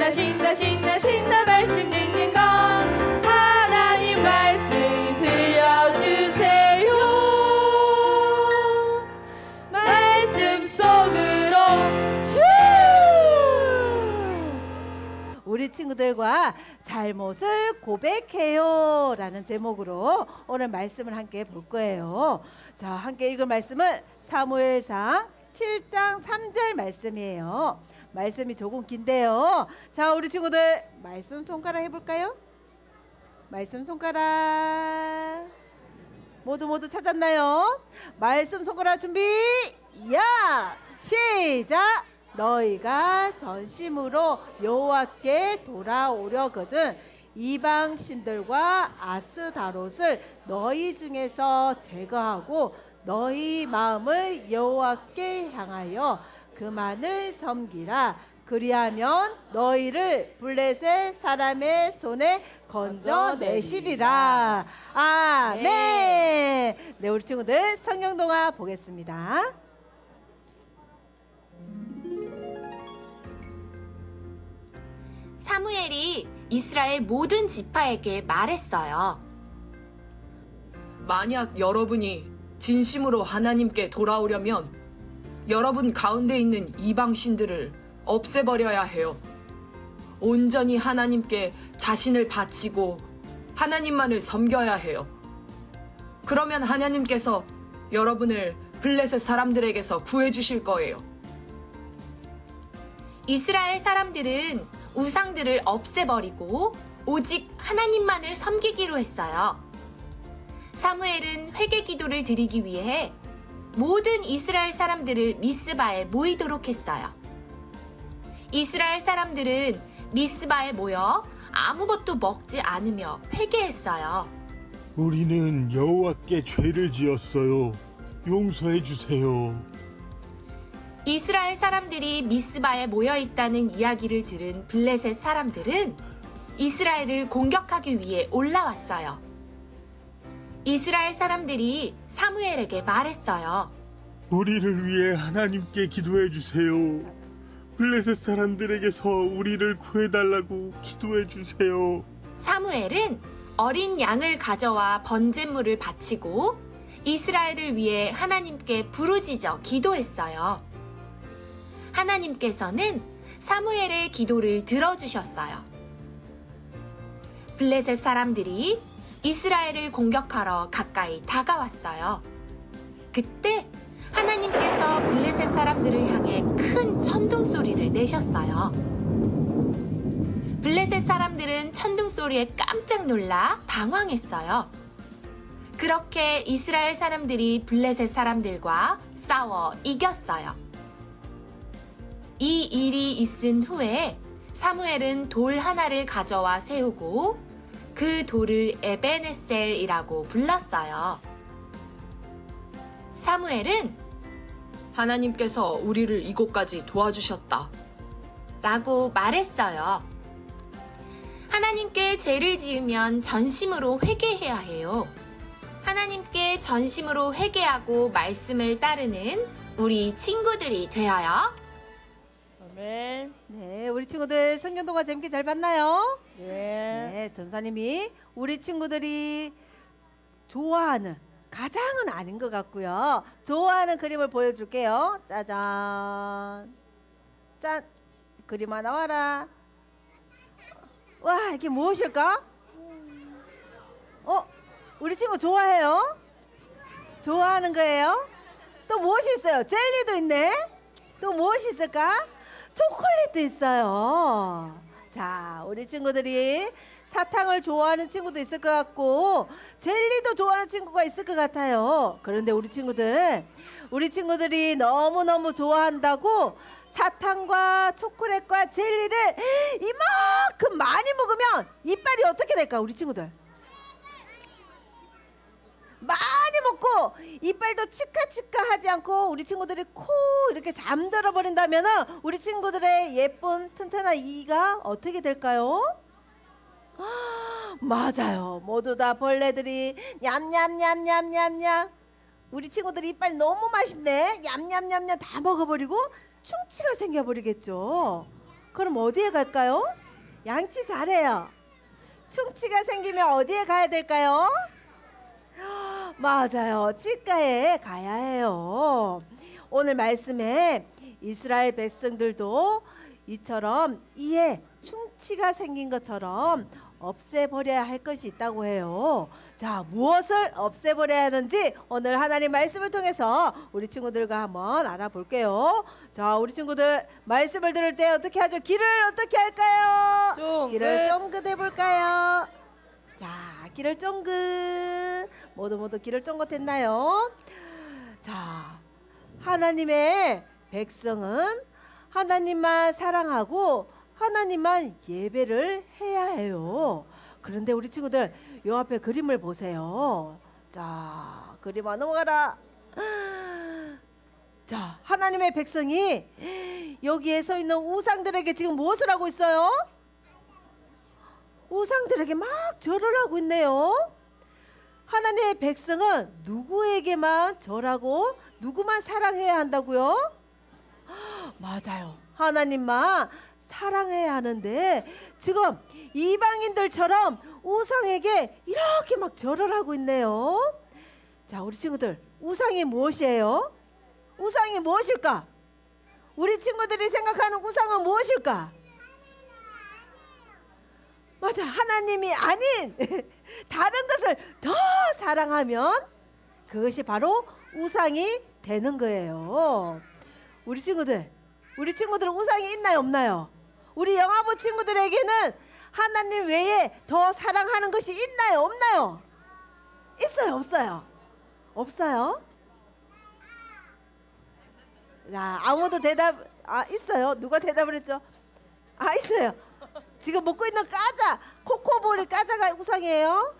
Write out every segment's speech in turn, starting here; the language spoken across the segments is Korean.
신나 신나 신나 신나 말씀 듣는 것 하나님 말씀 들려주세요. 말씀 속으로 슈! 우리 친구들과 잘못을 고백해요 라는 제목으로 오늘 말씀을 함께 볼 거예요. 자, 함께 읽을 말씀은 사무엘상 7장 3절 말씀이에요. 말씀이 조금 긴데요. 자, 우리 친구들 말씀 손가락 해볼까요? 말씀 손가락 모두 찾았나요? 말씀 손가락 준비 야 시작. 너희가 전심으로 여호와께 돌아오려거든 이방 신들과 아스다롯을 너희 중에서 제거하고 너희 마음을 여호와께 향하여 그만을 섬기라. 그리하면 너희를 블레셋 사람의 손에 건져내시리라. 아멘. 네, 우리 친구들 성경 동화 보겠습니다. 사무엘이 이스라엘 모든 지파에게 말했어요. 만약 여러분이 진심으로 하나님께 돌아오려면 여러분 가운데 있는 이방 신들을 없애버려야 해요. 온전히 하나님께 자신을 바치고 하나님만을 섬겨야 해요. 그러면 하나님께서 여러분을 블레셋 사람들에게서 구해주실 거예요. 이스라엘 사람들은 우상들을 없애버리고 오직 하나님만을 섬기기로 했어요. 사무엘은 회개 기도를 드리기 위해 모든 이스라엘 사람들을 미스바에 모이도록 했어요. 이스라엘 사람들은 미스바에 모여 아무것도 먹지 않으며 회개했어요. 우리는 여호와께 죄를 지었어요. 용서해 주세요. 이스라엘 사람들이 미스바에 모여 있다는 이야기를 들은 블레셋 사람들은 이스라엘을 공격하기 위해 올라왔어요. 이스라엘 사람들이 사무엘에게 말했어요. 우리를 위해 하나님께 기도해 주세요. 블레셋 사람들에게서 우리를 구해달라고 기도해 주세요. 사무엘은 어린 양을 가져와 번제물을 바치고 이스라엘을 위해 하나님께 부르짖어 기도했어요. 하나님께서는 사무엘의 기도를 들어주셨어요. 블레셋 사람들이 이스라엘을 공격하러 가까이 다가왔어요. 그때 하나님께서 블레셋 사람들을 향해 큰 천둥 소리를 내셨어요. 블레셋 사람들은 천둥 소리에 깜짝 놀라 당황했어요. 그렇게 이스라엘 사람들이 블레셋 사람들과 싸워 이겼어요. 이 일이 있은 후에 사무엘은 돌 하나를 가져와 세우고 그 돌을 에베네셀이라고 불렀어요. 사무엘은 하나님께서 우리를 이곳까지 도와주셨다 라고 말했어요. 하나님께 죄를 지으면 전심으로 회개해야 해요. 하나님께 전심으로 회개하고 말씀을 따르는 우리 친구들이 되어요. 아멘. 네, 우리 친구들 성경 동화 재밌게 잘 봤나요? 네. 네, 전사님이 우리 친구들이 좋아하는 가장은 아닌 것 같고요. 좋아하는 그림을 보여줄게요. 짜잔. 짠. 그림 하나 와라. 와, 이게 무엇일까? 우리 친구 좋아해요? 좋아하는 거예요? 또 무엇이 있어요? 젤리도 있네. 또 무엇이 있을까? 초콜릿도 있어요. 자, 우리 친구들이 사탕을 좋아하는 친구도 있을 것 같고 젤리도 좋아하는 친구가 있을 것 같아요. 그런데 우리 친구들이 너무너무 좋아한다고 사탕과 초콜릿과 젤리를 이만큼 많이 먹으면 이빨이 어떻게 될까? 우리 친구들 많이 먹고 이빨도 치카치카 하지 않고 우리 친구들이 코 이렇게 잠들어 버린다면 우리 친구들의 예쁜 튼튼한 이가 어떻게 될까요? 맞아요. 모두 다 벌레들이 냠냠냠냠냠냠. 우리 친구들 이빨 너무 맛있네. 냠냠냠냠 다 먹어버리고 충치가 생겨버리겠죠. 그럼 어디에 갈까요? 양치 잘해요. 충치가 생기면 어디에 가야 될까요? 맞아요. 치과에 가야 해요. 오늘 말씀에 이스라엘 백성들도 이처럼 이에 충치가 생긴 것처럼 없애버려야 할 것이 있다고 해요. 자, 무엇을 없애버려야 하는지 오늘 하나님 말씀을 통해서 우리 친구들과 한번 알아볼게요. 자, 우리 친구들 말씀을 들을 때 어떻게 하죠? 귀를 어떻게 할까요? 쫑긋. 귀를 쫑긋 해볼까요? 자, 귀를 쫑긋. 모두 귀를 쫑긋 했나요? 자, 하나님의 백성은 하나님만 사랑하고 하나님만 예배를 해야 해요. 그런데 우리 친구들 요 앞에 그림을 보세요. 자, 그림 안 넘어가라. 자, 하나님의 백성이 여기에 서 있는 우상들에게 지금 무엇을 하고 있어요? 우상들에게 막 절을 하고 있네요. 하나님의 백성은 누구에게만 절하고 누구만 사랑해야 한다고요? 맞아요. 하나님만 사랑해야 하는데 지금 이방인들처럼 우상에게 이렇게 막 절을 하고 있네요. 자, 우리 친구들 우상이 무엇이에요? 우상이 무엇일까? 우리 친구들이 생각하는 우상은 무엇일까? 맞아, 하나님이 아닌 다른 것을 더 사랑하면 그것이 바로 우상이 되는 거예요. 우리 친구들은 우상이 있나요, 없나요? 우리 영아부 친구들에게는 하나님 외에 더 사랑하는 것이 있나요, 없나요? 있어요, 없어요? 없어요? 자, 아무도 대답 있어요. 누가 대답을 했죠? 있어요. 지금 먹고 있는 까자, 코코볼이 까자가 우상이에요?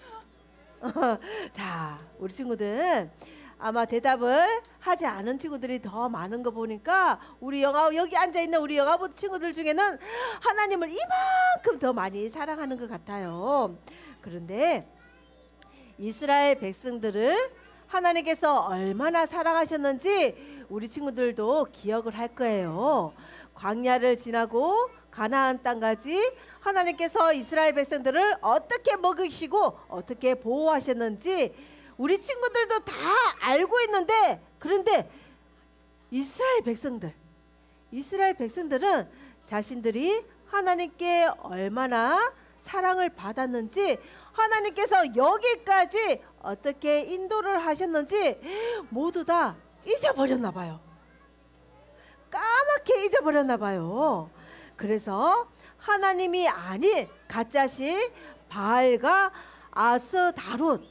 자, 우리 친구들 아마 대답을 하지 않은 친구들이 더 많은 거 보니까 우리 여기 앉아있는 우리 영아부 친구들 중에는 하나님을 이만큼 더 많이 사랑하는 것 같아요. 그런데 이스라엘 백성들을 하나님께서 얼마나 사랑하셨는지 우리 친구들도 기억을 할 거예요. 광야를 지나고 가나안 땅까지 하나님께서 이스라엘 백성들을 어떻게 먹이시고 어떻게 보호하셨는지 우리 친구들도 다 알고 있는데, 그런데 이스라엘 백성들은 자신들이 하나님께 얼마나 사랑을 받았는지, 하나님께서 여기까지 어떻게 인도를 하셨는지 모두 다 잊어버렸나 봐요. 까맣게 잊어버렸나 봐요. 그래서 하나님이 아닌 가짜신 바알과 아스다롯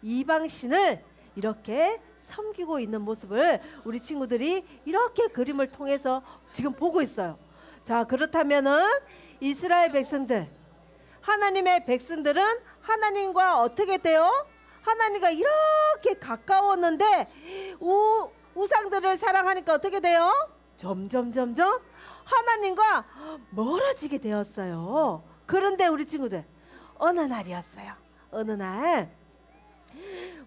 이방신을 이렇게 섬기고 있는 모습을 우리 친구들이 이렇게 그림을 통해서 지금 보고 있어요. 자, 그렇다면은 이스라엘 백성들, 하나님의 백성들은 하나님과 어떻게 돼요? 하나님과 이렇게 가까웠는데 우상들을 사랑하니까 어떻게 돼요? 점점 하나님과 멀어지게 되었어요. 그런데 우리 친구들 어느 날이었어요. 어느 날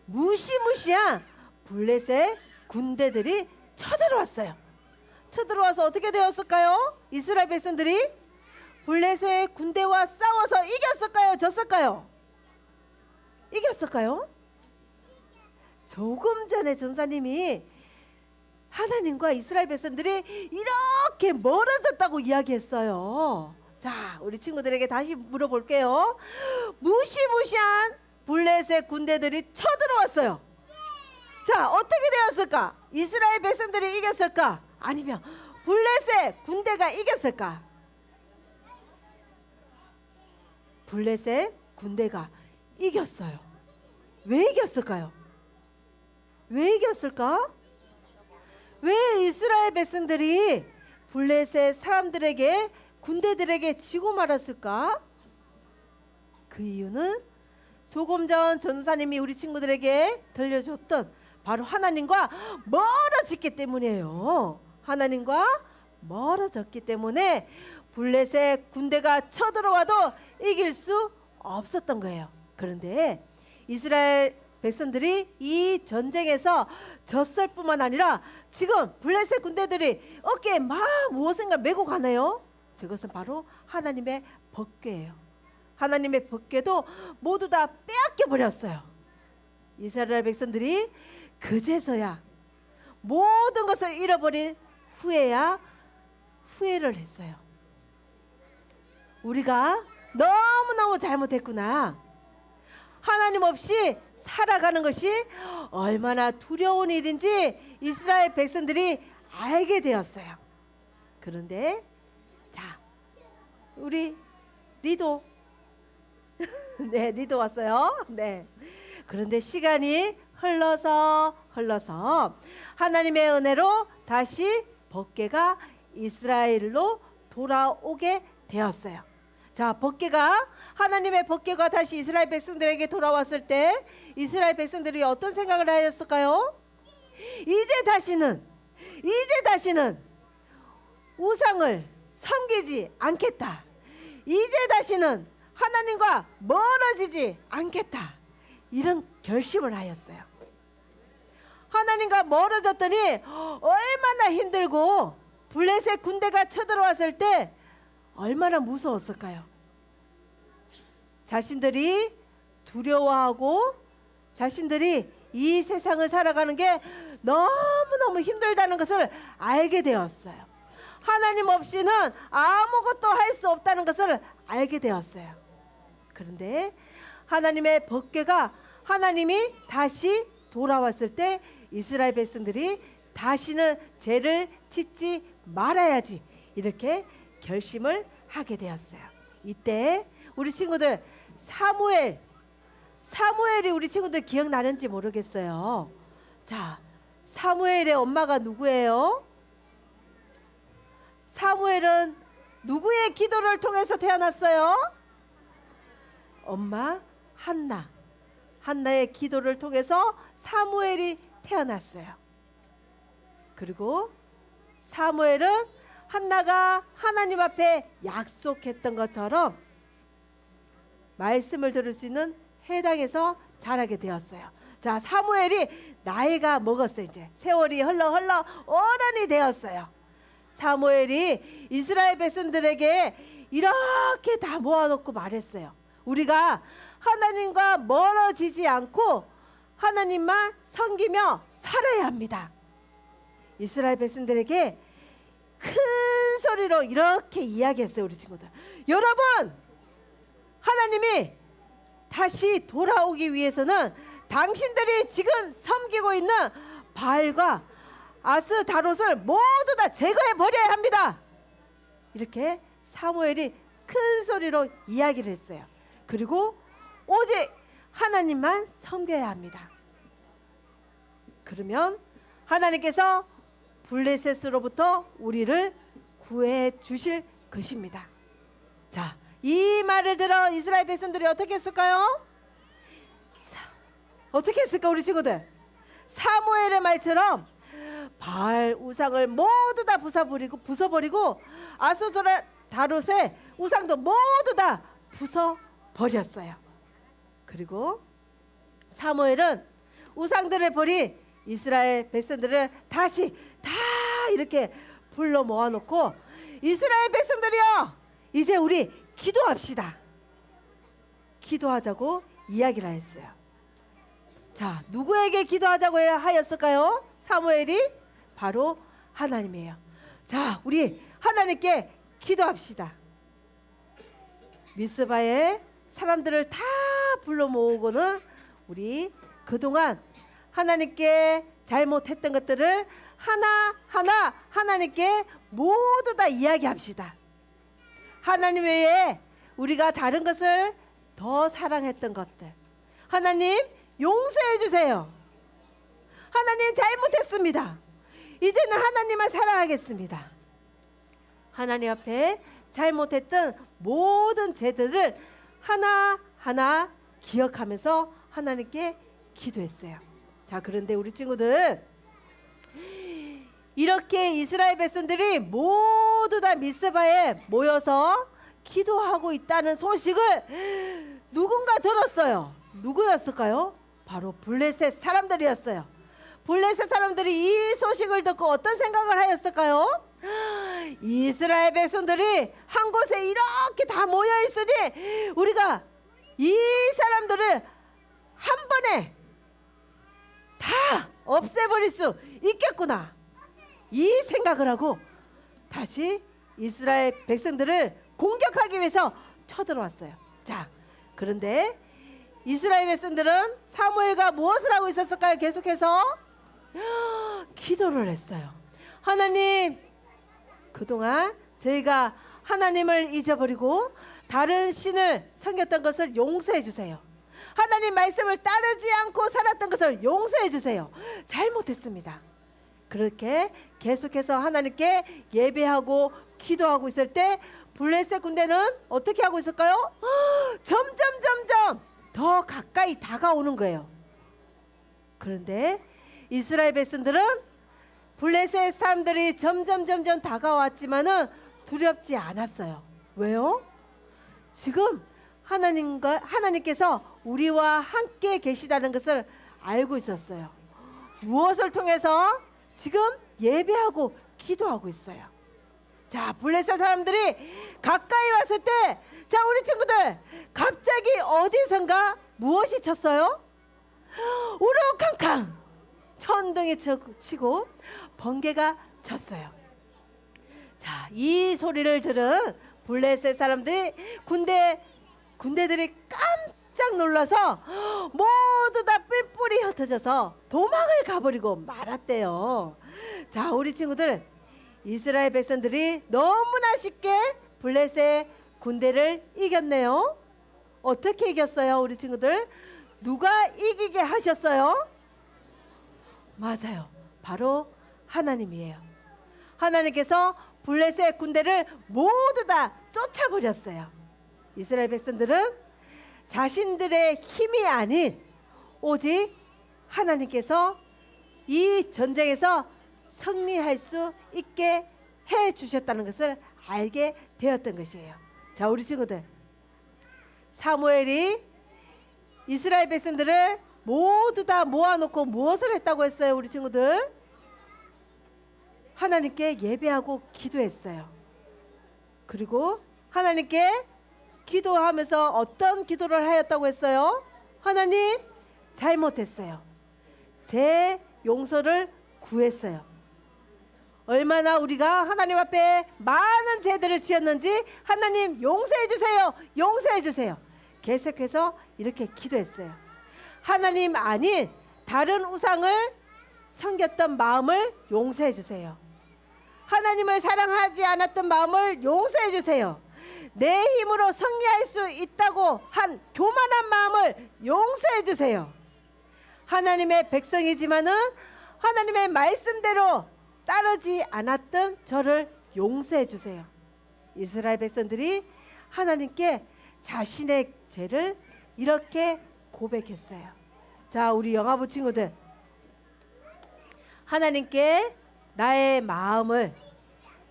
무시무시한 블레셋 군대들이 쳐들어왔어요. 쳐들어와서 어떻게 되었을까요? 이스라엘 백성들이 블레셋 군대와 싸워서 이겼을까요? 졌을까요? 이겼을까요? 조금 전에 전사님이 하나님과 이스라엘 백성들이 이렇게 멀어졌다고 이야기했어요. 자, 우리 친구들에게 다시 물어볼게요. 무시무시한 블레셋 군대들이 쳐들어왔어요. 자, 어떻게 되었을까? 이스라엘 백성들이 이겼을까? 아니면 블레셋 군대가 이겼을까? 블레셋 군대가 이겼어요. 왜 이겼을까요? 왜 이겼을까? 왜 이스라엘 백성들이 블레셋 사람들에게 군대들에게 지고 말았을까? 그 이유는 조금 전 전사님이 우리 친구들에게 들려줬던 바로 하나님과 멀어졌기 때문이에요. 하나님과 멀어졌기 때문에 블레셋 군대가 쳐들어와도 이길 수 없었던 거예요. 그런데 이스라엘 백성들이 이 전쟁에서 졌을 뿐만 아니라 지금 블레셋 군대들이 어깨에 막 무엇인가 메고 가네요. 저것은 바로 하나님의 법궤예요. 하나님의 법궤도 모두 다 빼앗겨 버렸어요. 이스라엘 백성들이 그제서야 모든 것을 잃어버린 후에야 후회를 했어요. 우리가 너무너무 잘못했구나. 하나님 없이 살아가는 것이 얼마나 두려운 일인지 이스라엘 백성들이 알게 되었어요. 그런데 자, 우리 리도 네, 리도 왔어요. 네. 그런데 시간이 흘러서 하나님의 은혜로 다시 법궤가 이스라엘로 돌아오게 되었어요. 자, 법궤가 하나님의 법궤가 다시 이스라엘 백성들에게 돌아왔을 때 이스라엘 백성들이 어떤 생각을 하였을까요? 이제 다시는 우상을 섬기지 않겠다. 이제 다시는 하나님과 멀어지지 않겠다. 이런 결심을 하였어요. 하나님과 멀어졌더니 얼마나 힘들고 블레셋 군대가 쳐들어왔을 때 얼마나 무서웠을까요? 자신들이 두려워하고 자신들이 이 세상을 살아가는 게 너무너무 힘들다는 것을 알게 되었어요. 하나님 없이는 아무것도 할 수 없다는 것을 알게 되었어요. 그런데 하나님의 법궤가 하나님이 다시 돌아왔을 때 이스라엘 백성들이 다시는 죄를 짓지 말아야지 이렇게 결심을 하게 되었어요. 이때 우리 친구들 사무엘이 우리 친구들 기억나는지 모르겠어요. 자, 사무엘의 엄마가 누구예요? 사무엘은 누구의 기도를 통해서 태어났어요? 엄마 한나의 기도를 통해서 사무엘이 태어났어요. 그리고 사무엘은 한나가 하나님 앞에 약속했던 것처럼 말씀을 들을 수 있는 회당에서 자라게 되었어요. 자, 사무엘이 나이가 먹었어요. 이제 세월이 흘러 어른이 되었어요. 사무엘이 이스라엘 백성들에게 이렇게 다 모아놓고 말했어요. 우리가 하나님과 멀어지지 않고 하나님만 섬기며 살아야 합니다. 이스라엘 백성들에게 큰 소리로 이렇게 이야기했어요. 우리 친구들, 여러분, 하나님이 다시 돌아오기 위해서는 당신들이 지금 섬기고 있는 바알과 아스다롯을 모두 다 제거해 버려야 합니다. 이렇게 사무엘이 큰 소리로 이야기를 했어요. 그리고 오직 하나님만 섬겨야 합니다. 그러면 하나님께서 블레셋으로부터 우리를 구해 주실 것입니다. 자, 이 말을 들어 이스라엘 백성들이 어떻게 했을까요? 어떻게 했을까 우리 친구들? 사무엘의 말처럼 바알 우상을 모두 다 부숴버리고 아스다롯의 우상도 모두 다 부숴버렸어요. 그리고 사무엘은 우상들을 버린 이스라엘 백성들을 다시 다 이렇게 불러 모아놓고 이스라엘 백성들이여, 이제 우리 기도합시다. 기도하자고 이야기를 했어요. 자, 누구에게 기도하자고 하였을까요? 사무엘이 바로 하나님이에요. 자, 우리 하나님께 기도합시다. 미스바에 사람들을 다 불러 모으고는 우리 그동안 하나님께 잘못했던 것들을 하나하나 하나님께 모두 다 이야기합시다. 하나님 외에 우리가 다른 것을 더 사랑했던 것들, 하나님 용서해 주세요. 하나님 잘못했습니다. 이제는 하나님만 사랑하겠습니다. 하나님 앞에 잘못했던 모든 죄들을 하나하나 기억하면서 하나님께 기도했어요. 자, 그런데 우리 친구들, 이렇게 이스라엘 백성들이 모두 다 미스바에 모여서 기도하고 있다는 소식을 누군가 들었어요. 누구였을까요? 바로 블레셋 사람들이었어요. 블레셋 사람들이 이 소식을 듣고 어떤 생각을 하였을까요? 이스라엘 백성들이 한 곳에 이렇게 다 모여 있으니 우리가 이 사람들을 한 번에 다 없애버릴 수 있겠구나, 이 생각을 하고 다시 이스라엘 백성들을 공격하기 위해서 쳐들어왔어요. 자, 그런데 이스라엘 백성들은 사무엘과 무엇을 하고 있었을까요? 계속해서 기도를 했어요. 하나님, 그동안 저희가 하나님을 잊어버리고 다른 신을 섬겼던 것을 용서해 주세요. 하나님 말씀을 따르지 않고 살았던 것을 용서해 주세요. 잘못했습니다. 그렇게 계속해서 하나님께 예배하고 기도하고 있을 때 블레셋 군대는 어떻게 하고 있을까요? 점점 더 가까이 다가오는 거예요. 그런데 이스라엘 백성들은 블레셋 사람들이 점점 다가왔지만은 두렵지 않았어요. 왜요? 지금 하나님께서 우리와 함께 계시다는 것을 알고 있었어요. 무엇을 통해서? 지금 예배하고 기도하고 있어요. 자, 블레셋 사람들이 가까이 왔을 때, 자, 우리 친구들, 갑자기 어디선가 무엇이 쳤어요? 우르캉캉 천둥이 치고 번개가 쳤어요. 자, 이 소리를 들은 블레셋 사람들이 군대들이 깜짝 놀라서 모두 다 뿔뿔이 흩어져서 도망을 가버리고 말았대요. 자, 우리 친구들, 이스라엘 백성들이 너무나 쉽게 블레셋 군대를 이겼네요. 어떻게 이겼어요, 우리 친구들? 누가 이기게 하셨어요? 맞아요, 바로 하나님이에요. 하나님께서 블레셋 군대를 모두 다 쫓아버렸어요. 이스라엘 백성들은 자신들의 힘이 아닌 오직 하나님께서 이 전쟁에서 승리할 수 있게 해 주셨다는 것을 알게 되었던 것이에요. 자, 우리 친구들, 사무엘이 이스라엘 백성들을 모두 다 모아놓고 무엇을 했다고 했어요, 우리 친구들? 하나님께 예배하고 기도했어요. 그리고 하나님께 기도하면서 어떤 기도를 하였다고 했어요? 하나님, 잘못했어요. 제 용서를 구했어요. 얼마나 우리가 하나님 앞에 많은 죄들을 지었는지 하나님 용서해 주세요, 용서해 주세요. 계속해서 이렇게 기도했어요. 하나님 아닌 다른 우상을 섬겼던 마음을 용서해 주세요. 하나님을 사랑하지 않았던 마음을 용서해 주세요. 내 힘으로 승리할 수 있다고 한 교만한 마음을 용서해 주세요. 하나님의 백성이지만은 하나님의 말씀대로 따르지 않았던 저를 용서해 주세요. 이스라엘 백성들이 하나님께 자신의 죄를 이렇게 고백했어요. 자, 우리 영화부 친구들, 하나님께 나의 마음을,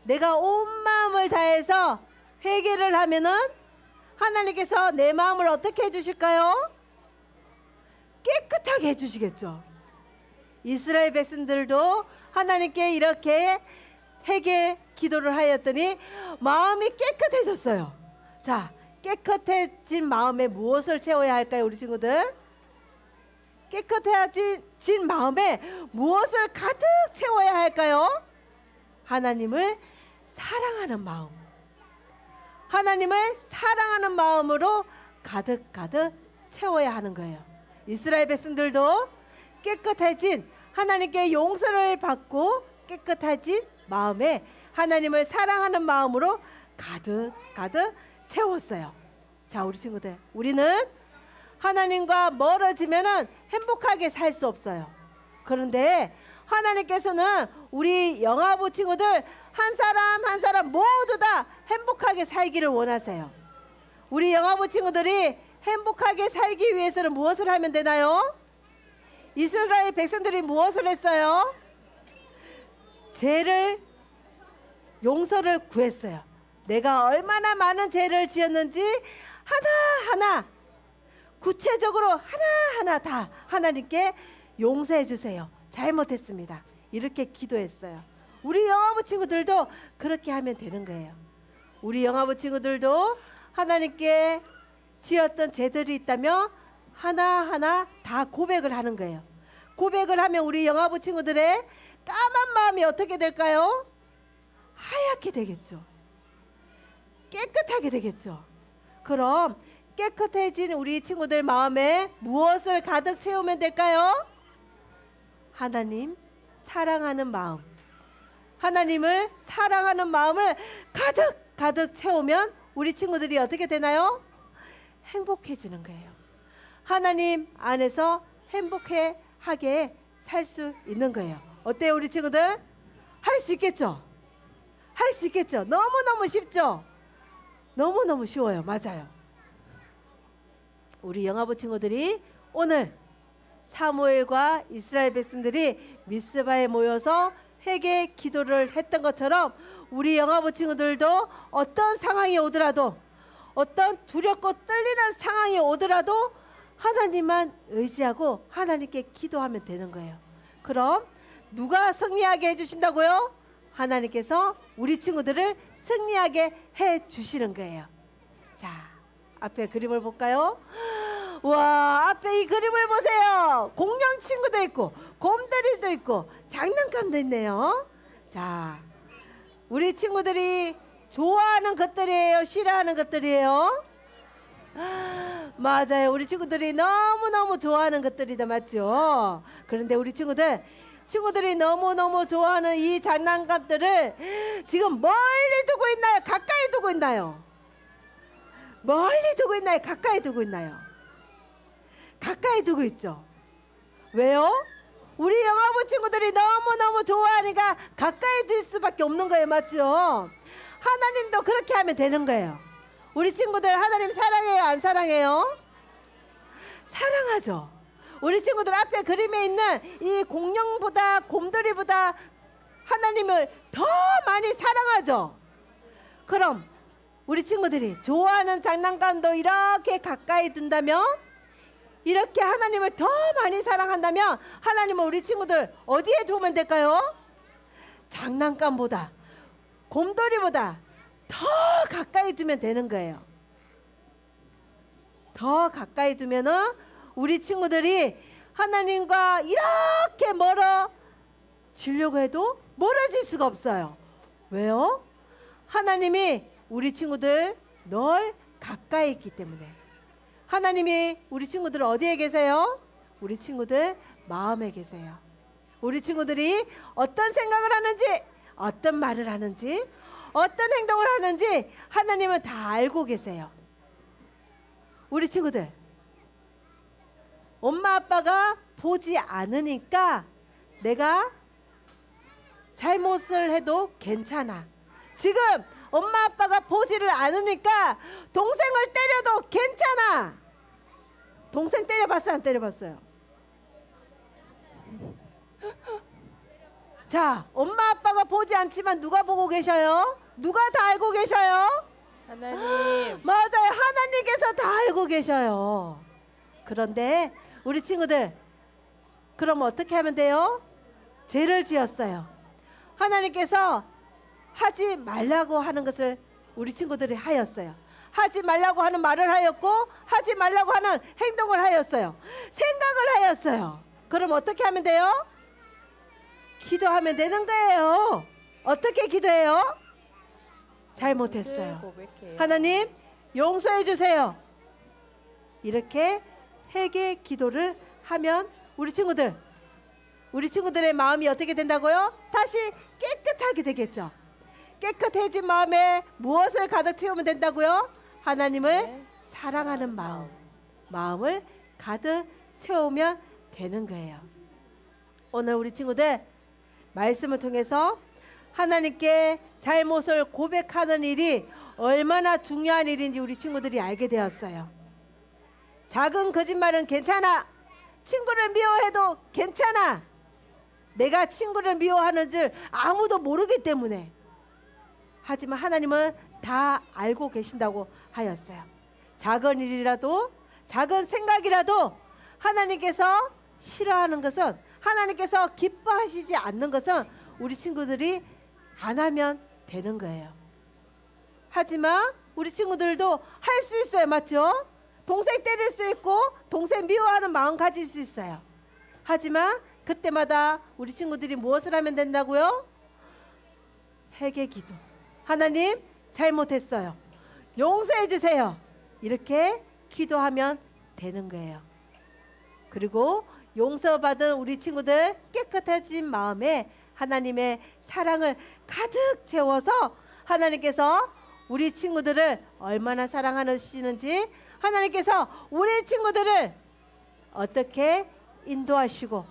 내가 온 마음을 다해서 회개를 하면은 하나님께서 내 마음을 어떻게 해주실까요? 깨끗하게 해주시겠죠. 이스라엘 백성들도 하나님께 이렇게 회개 기도를 하였더니 마음이 깨끗해졌어요. 자, 깨끗해진 마음에 무엇을 채워야 할까요, 우리 친구들? 깨끗해진 마음에 무엇을 가득 채워야 할까요? 하나님을 사랑하는 마음. 하나님을 사랑하는 마음으로 가득 채워야 하는 거예요. 이스라엘 백성들도 깨끗해진, 하나님께 용서를 받고 깨끗해진 마음에 하나님을 사랑하는 마음으로 가득 채웠어요. 자, 우리 친구들, 우리는 하나님과 멀어지면은 행복하게 살 수 없어요. 그런데 하나님께서는 우리 영화부 친구들 한 사람 한 사람 모두 다 행복하게 살기를 원하세요. 우리 영화부 친구들이 행복하게 살기 위해서는 무엇을 하면 되나요? 이스라엘 백성들이 무엇을 했어요? 죄를 용서를 구했어요. 내가 얼마나 많은 죄를 지었는지 하나하나 구체적으로 하나하나 다 하나님께 용서해 주세요. 잘못했습니다. 이렇게 기도했어요. 우리 영화부 친구들도 그렇게 하면 되는 거예요. 우리 영화부 친구들도 하나님께 지었던 죄들이 있다면 하나하나 다 고백을 하는 거예요. 고백을 하면 우리 영화부 친구들의 까만 마음이 어떻게 될까요? 하얗게 되겠죠. 깨끗하게 되겠죠. 그럼 깨끗해진 우리 친구들 마음에 무엇을 가득 채우면 될까요? 하나님 사랑하는 마음. 하나님을 사랑하는 마음을 가득 채우면 우리 친구들이 어떻게 되나요? 행복해지는 거예요. 하나님 안에서 행복하게 살 수 있는 거예요. 어때요, 우리 친구들? 할 수 있겠죠? 할 수 있겠죠? 너무너무 쉽죠? 너무너무 쉬워요. 맞아요. 우리 영화부 친구들이 오늘 사무엘과 이스라엘 백성들이 미스바에 모여서 회개 기도를 했던 것처럼 우리 영화부 친구들도 어떤 상황이 오더라도, 어떤 두렵고 떨리는 상황이 오더라도 하나님만 의지하고 하나님께 기도하면 되는 거예요. 그럼 누가 승리하게 해주신다고요? 하나님께서 우리 친구들을 승리하게 해주시는 거예요. 자, 앞에 그림을 볼까요? 와, 앞에 이 그림을 보세요. 공룡 친구도 있고 곰돌이도 있고 장난감도 있네요. 자, 우리 친구들이 좋아하는 것들이에요? 싫어하는 것들이에요? 맞아요. 우리 친구들이 너무너무 좋아하는 것들이다. 맞죠? 그런데 우리 친구들이 너무너무 좋아하는 이 장난감들을 지금 멀리 두고 있나요? 가까이 두고 있나요? 멀리 두고 있나요? 가까이 두고 있나요? 가까이 두고 있죠. 왜요? 우리 영화부 친구들이 너무너무 좋아하니까 가까이 둘 수밖에 없는 거예요. 맞죠? 하나님도 그렇게 하면 되는 거예요. 우리 친구들 하나님 사랑해요? 안 사랑해요? 사랑하죠. 우리 친구들 앞에 그림에 있는 이 공룡보다 곰돌이보다 하나님을 더 많이 사랑하죠. 그럼 우리 친구들이 좋아하는 장난감도 이렇게 가까이 둔다면, 이렇게 하나님을 더 많이 사랑한다면 하나님은 우리 친구들 어디에 두면 될까요? 장난감보다, 곰돌이보다 더 가까이 두면 되는 거예요. 더 가까이 두면은 우리 친구들이 하나님과 이렇게 멀어지려고 해도 멀어질 수가 없어요. 왜요? 하나님이 우리 친구들 늘 가까이 있기 때문에. 하나님이 우리 친구들 어디에 계세요? 우리 친구들 마음에 계세요. 우리 친구들이 어떤 생각을 하는지, 어떤 말을 하는지, 어떤 행동을 하는지 하나님은 다 알고 계세요. 우리 친구들 엄마 아빠가 보지 않으니까 내가 잘못을 해도 괜찮아. 지금 엄마 아빠가 보지를 않으니까 동생을 때려도 괜찮아. 동생 때려봤어요? 안 때려봤어요? 자, 엄마 아빠가 보지 않지만 누가 보고 계셔요? 누가 다 알고 계셔요? 하나님. 맞아요. 하나님께서 다 알고 계셔요. 그런데 우리 친구들, 그럼 어떻게 하면 돼요? 죄를 지었어요. 하나님께서 하지 말라고 하는 것을 우리 친구들이 하였어요. 하지 말라고 하는 말을 하였고, 하지 말라고 하는 행동을 하였어요. 생각을 하였어요. 그럼 어떻게 하면 돼요? 기도하면 되는 거예요. 어떻게 기도해요? 잘못했어요. 고백해요. 하나님 용서해 주세요. 이렇게 회개 기도를 하면 우리 친구들의 마음이 어떻게 된다고요? 다시 깨끗하게 되겠죠. 깨끗해진 마음에 무엇을 가득 채우면 된다고요? 하나님을 네. 사랑하는 마음을 가득 채우면 되는 거예요. 오늘 우리 친구들 말씀을 통해서 하나님께 잘못을 고백하는 일이 얼마나 중요한 일인지 우리 친구들이 알게 되었어요. 작은 거짓말은 괜찮아. 친구를 미워해도 괜찮아. 내가 친구를 미워하는 줄 아무도 모르기 때문에. 하지만 하나님은 다 알고 계신다고 하였어요. 작은 일이라도, 작은 생각이라도 하나님께서 싫어하는 것은, 하나님께서 기뻐하시지 않는 것은 우리 친구들이 안 하면 되는 거예요. 하지만 우리 친구들도 할 수 있어요. 맞죠? 동생 때릴 수 있고 동생 미워하는 마음 가질 수 있어요. 하지만 그때마다 우리 친구들이 무엇을 하면 된다고요? 회개 기도. 하나님 잘못했어요. 용서해 주세요. 이렇게 기도하면 되는 거예요. 그리고 용서받은 우리 친구들 깨끗해진 마음에 하나님의 사랑을 가득 채워서 하나님께서 우리 친구들을 얼마나 사랑하시는지, 하나님께서 우리 친구들을 어떻게 인도하시고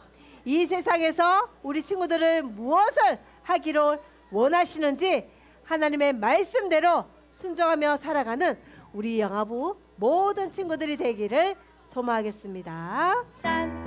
이 세상에서 우리 친구들을 무엇을 하기로 원하시는지 하나님의 말씀대로 순종하며 살아가는 우리 영아부 모든 친구들이 되기를 소망하겠습니다. 짠.